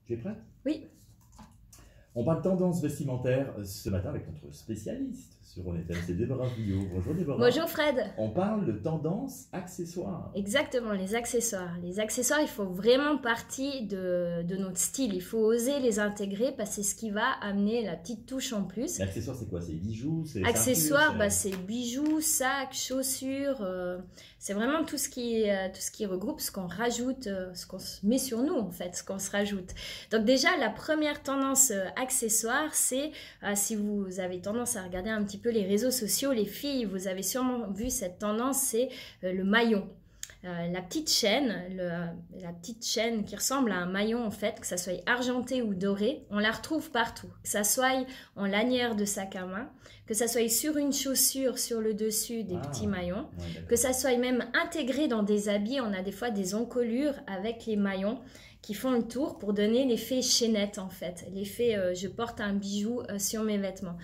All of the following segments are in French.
Tu es prête? Oui. On parle tendance vestimentaire ce matin avec notre spécialiste sur On est c'est Déborah Villot. Bonjour Déborah. Bonjour Fred. On parle de tendance accessoires. Exactement, les accessoires. Les accessoires, il faut vraiment partie de notre style. Il faut oser les intégrer parce que c'est ce qui va amener la petite touche en plus. L'accessoire, c'est quoi? C'est bijoux? Accessoires, c'est bijoux, sacs, chaussures. C'est vraiment tout ce qui regroupe ce qu'on rajoute, ce qu'on se met sur nous en fait, ce qu'on se rajoute. Donc déjà, la première tendance accessoire, c'est si vous avez tendance à regarder un petit peu les réseaux sociaux, les filles, vous avez sûrement vu cette tendance, c'est le maillon. La petite chaîne qui ressemble à un maillon en fait, que ça soit argenté ou doré, on la retrouve partout. Que ça soit en lanière de sac à main, que ça soit sur une chaussure sur le dessus des petits maillons, que ça soit même intégré dans des habits. On a des fois des encolures avec les maillons qui font le tour pour donner l'effet chaînette en fait, l'effet je porte un bijou sur mes vêtements.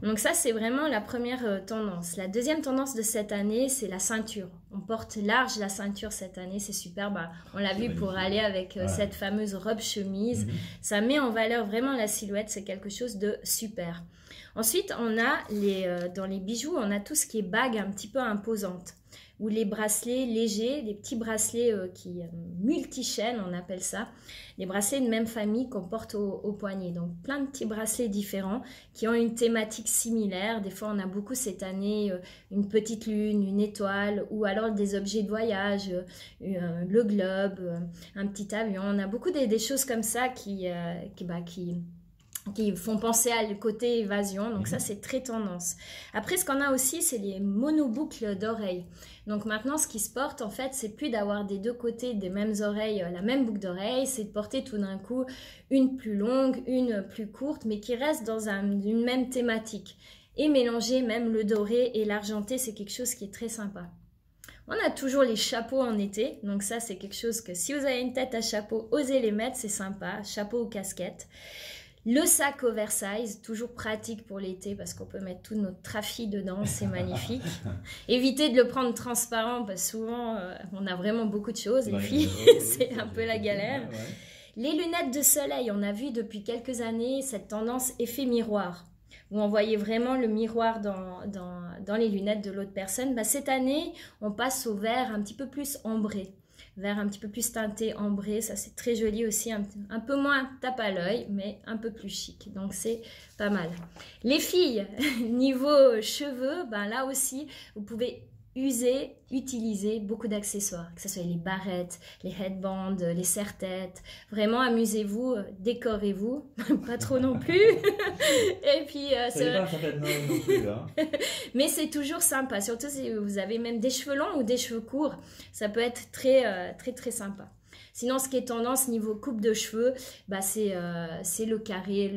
Donc ça c'est vraiment la première tendance. La deuxième tendance de cette année, c'est la ceinture. On porte large la ceinture cette année, c'est super. On l'a vu pour aller avec cette fameuse robe chemise. Ça met en valeur vraiment la silhouette, c'est quelque chose de super. Ensuite, on a dans les bijoux, on a tout ce qui est bague un petit peu imposante. Ou les bracelets légers, les petits bracelets multi-chaînes, on appelle ça. Les bracelets de même famille qu'on porte au poignet. Donc plein de petits bracelets différents qui ont une thématique similaire. Des fois, on a beaucoup cette année une petite lune, une étoile, ou alors des objets de voyage, le globe, un petit avion. On a beaucoup des choses comme ça qui font penser à le côté évasion, donc ça c'est très tendance. Après ce qu'on a aussi c'est les monoboucles d'oreilles. Donc maintenant ce qui se porte en fait c'est plus d'avoir des deux côtés des mêmes oreilles, la même boucle d'oreille, c'est de porter tout d'un coup une plus longue, une plus courte, mais qui reste dans une même thématique. Et mélanger même le doré et l'argenté, c'est quelque chose qui est très sympa. On a toujours les chapeaux en été, donc ça c'est quelque chose que si vous avez une tête à chapeau, osez les mettre, c'est sympa, chapeau ou casquette. Le sac oversize, toujours pratique pour l'été parce qu'on peut mettre tout notre trafi dedans, c'est magnifique. Évitez de le prendre transparent parce que souvent on a vraiment beaucoup de choses, les filles, c'est un peu la galère. Les lunettes de soleil, on a vu depuis quelques années cette tendance effet miroir, où on voyait vraiment le miroir dans les lunettes de l'autre personne. Cette année, on passe au vert un petit peu plus ambré. Vert un petit peu plus teinté, ambré, ça c'est très joli aussi, un peu moins tape à l'œil, mais un peu plus chic, donc c'est pas mal. Les filles, niveau cheveux, là aussi, vous pouvez utiliser beaucoup d'accessoires, que ce soit les barrettes, les headbands, les serre-têtes. Vraiment, amusez-vous, décorez-vous, pas trop non plus. Et puis, non plus, hein. Mais c'est toujours sympa, surtout si vous avez même des cheveux longs ou des cheveux courts, ça peut être très sympa. Sinon, ce qui est tendance niveau coupe de cheveux, c'est le carré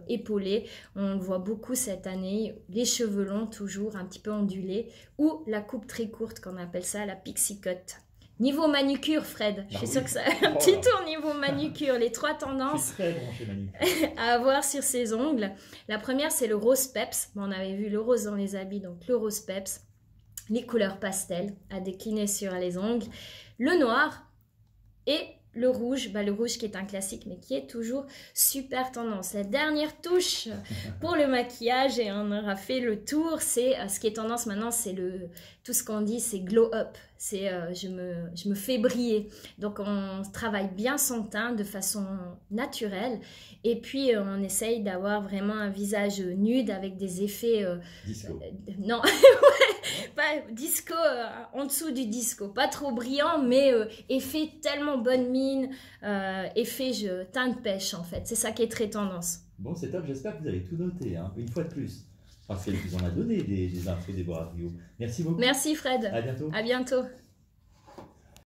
épaulé. On le voit beaucoup cette année. Les cheveux longs, toujours un petit peu ondulés. Ou la coupe très courte, qu'on appelle ça la pixie cut. Niveau manucure, Fred, je suis sûre que ça a un petit tour niveau manucure. Les trois tendances à avoir sur ses ongles. La première, c'est le rose peps. On avait vu le rose dans les habits, donc le rose peps. Les couleurs pastel à décliner sur les ongles. Le noir. Et le rouge qui est un classique mais qui est toujours super tendance. La dernière touche pour le maquillage, et on aura fait le tour, c'est ce qui est tendance maintenant, c'est tout ce qu'on dit, c'est glow up. C'est je me fais briller. Donc on travaille bien son teint de façon naturelle et puis on essaye d'avoir vraiment un visage nude avec des effets... disco. Non, pas disco, en dessous du disco. Pas trop brillant, mais effet tellement bonne mine, effet teint de pêche en fait. C'est ça qui est très tendance. Bon, c'est top, j'espère que vous avez tout noté, hein, une fois de plus. Parce qu'elle vous en a donné des infos, Déborah Villot. Merci beaucoup. Merci Fred. À bientôt. À bientôt.